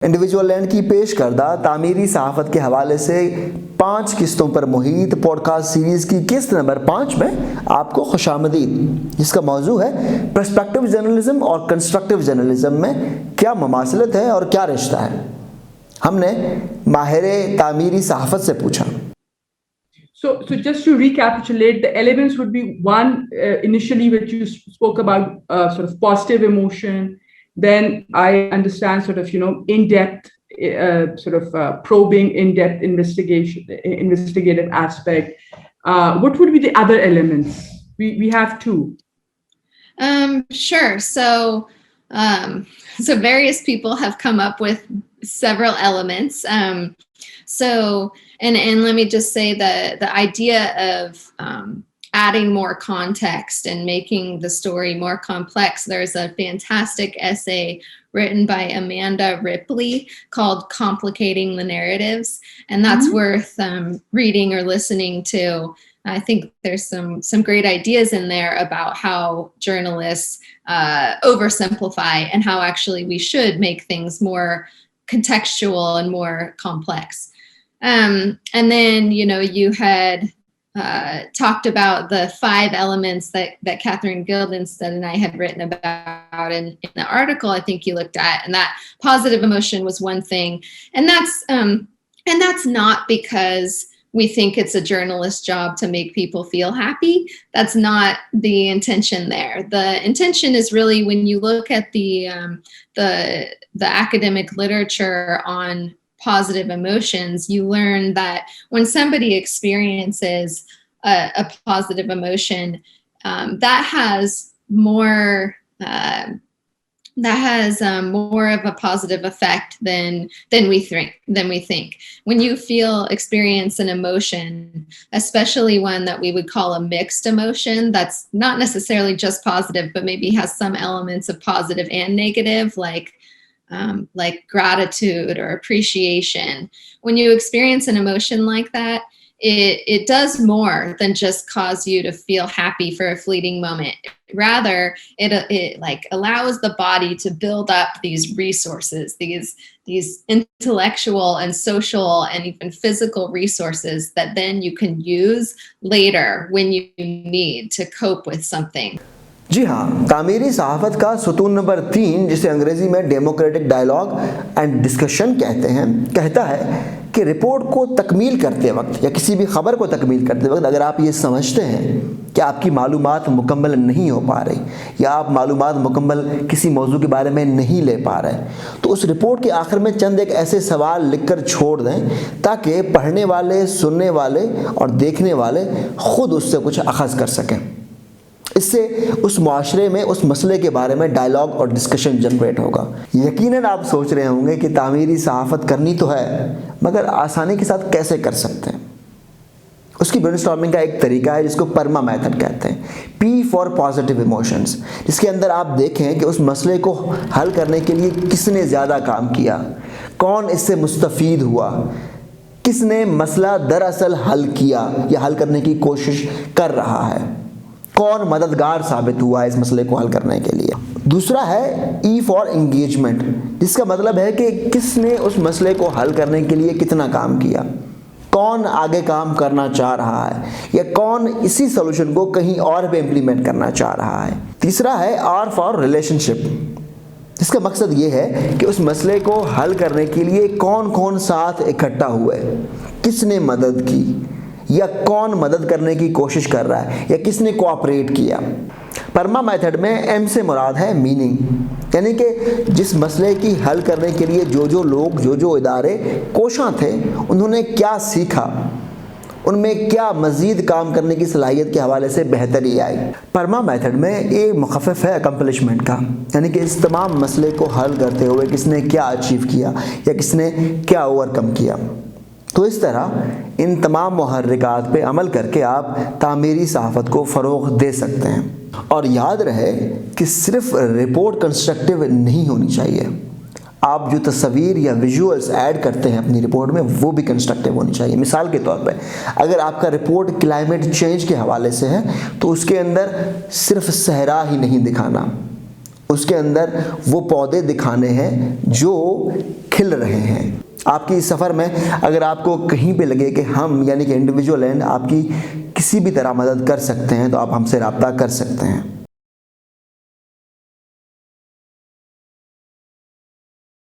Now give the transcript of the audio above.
Individual land کی پیش کردہ تعمیری صحافت کے حوالے سے 5 قسطوں پر محیط پوڈ کاسٹ سیریز کی قسط نمبر 5 میں آپ کو خوش آمدید، جس کا موضوع ہے پرسپیکٹو جرنلزم اور کنسٹرکٹیو جرنلزم میں کیا مماثلت ہے اور کیا رشتہ ہے۔ ہم نے ماہر تعمیری صحافت سے پوچھا۔ So just to recapitulate, the elements would be one, initially which you spoke about, sort of positive emotion. Then I understand sort of, in-depth, probing, in-depth investigative aspect. What would be the other elements? We have 2. Sure. So various people have come up with several elements. And let me just say the idea of adding more context and making the story more complex. There's a fantastic essay written by Amanda Ripley called Complicating the Narratives, and that's worth reading or listening to. I think there's some great ideas in there about how journalists oversimplify and how actually we should make things more contextual and more complex. And then, you had talked about the 5 elements that Katherine Guildenstern and I had written about in the article I think you looked at, and that positive emotion was one thing. And that's not because we think it's a journalist's job to make people feel happy. That's not the intention there. The intention is really when you look at the academic literature on positive emotions, you learn that when somebody experiences a positive emotion, that has more of a positive effect than we think. When you experience an emotion, especially one that we would call a mixed emotion, that's not necessarily just positive, but maybe has some elements of positive and negative, like gratitude or appreciation. When you experience an emotion like that, it does more than just cause you to feel happy for a fleeting moment. Rather, it like allows the body to build up these resources, these intellectual and social and even physical resources that then you can use later when you need to cope with something. جی ہاں، تعمیری صحافت کا ستون number 3، جسے انگریزی میں democratic dialogue and discussion کہتے ہیں، کہتا ہے کہ رپورٹ کو تکمیل کرتے وقت یا کسی بھی خبر کو تکمیل کرتے وقت اگر آپ یہ سمجھتے ہیں کہ آپ کی معلومات مکمل نہیں ہو پا رہی یا آپ معلومات مکمل کسی موضوع کے بارے میں نہیں لے پا رہے، تو اس رپورٹ کے آخر میں چند ایک ایسے سوال لکھ کر چھوڑ دیں تاکہ پڑھنے والے، سننے والے اور دیکھنے والے خود اس سے کچھ اخذ کر سکیں۔ اس سے اس معاشرے میں اس مسئلے کے بارے میں ڈائیلاگ اور ڈسکشن جنریٹ ہوگا۔ یقیناً آپ سوچ رہے ہوں گے کہ تعمیری صحافت کرنی تو ہے، مگر آسانی کے ساتھ کیسے کر سکتے ہیں؟ اس کی برین اسٹارمنگ کا ایک طریقہ ہے جس کو پرما میتھڈ کہتے ہیں، پی فار پازیٹیو ایموشنز، جس کے اندر آپ دیکھیں کہ اس مسئلے کو حل کرنے کے لیے کس نے زیادہ کام کیا، کون اس سے مستفید ہوا، کس نے مسئلہ دراصل حل کیا یا حل کرنے کی کوشش کر رہا ہے، کون مددگار ثابت ہوا ہے اس مسئلے کو حل کرنے کے لیے۔ دوسرا ہے ای فار انگیجمنٹ، جس کا مطلب ہے کہ کس نے اس مسئلے کو حل کرنے کے لیے کتنا کام کیا، کون آگے کام کرنا چاہ رہا ہے یا کون اسی سولوشن کو کہیں اور پہ امپلیمنٹ کرنا چاہ رہا ہے۔ تیسرا ہے آر فار ریلیشن شپ، جس کا مقصد یہ ہے کہ اس مسئلے کو حل کرنے کے لیے کون کون ساتھ اکٹھا ہوئے، کس نے مدد کی یا کون مدد کرنے کی کوشش کر رہا ہے یا کس نے کوآپریٹ کیا۔ پرما میتھڈ میں ایم سے مراد ہے میننگ، یعنی کہ جس مسئلے کی حل کرنے کے لیے جو لوگ جو ادارے کوشاں تھے انہوں نے کیا سیکھا، ان میں کیا مزید کام کرنے کی صلاحیت کے حوالے سے بہتری آئی۔ پرما میتھڈ میں ایک مخفف ہے اکمپلشمنٹ کا، یعنی کہ اس تمام مسئلے کو حل کرتے ہوئے کس نے کیا اچیو کیا یا کس نے کیا اوور کم کیا۔ تو اس طرح ان تمام محرکات پہ عمل کر کے آپ تعمیری صحافت کو فروغ دے سکتے ہیں۔ اور یاد رہے کہ صرف رپورٹ کنسٹرکٹیو نہیں ہونی چاہیے، آپ جو تصویر یا ویژولز ایڈ کرتے ہیں اپنی رپورٹ میں وہ بھی کنسٹرکٹیو ہونی چاہیے۔ مثال کے طور پہ اگر آپ کا رپورٹ کلائمیٹ چینج کے حوالے سے ہے تو اس کے اندر صرف صحرا ہی نہیں دکھانا، اس کے اندر وہ پودے دکھانے ہیں جو کھل رہے ہیں. آپ کی اس سفر میں اگر آپ کو کہیں پہ لگے کہ ہم یعنی کہ انڈیویجول اینڈ آپ کی کسی بھی طرح مدد کر سکتے ہیں تو آپ ہم سے رابطہ کر سکتے ہیں.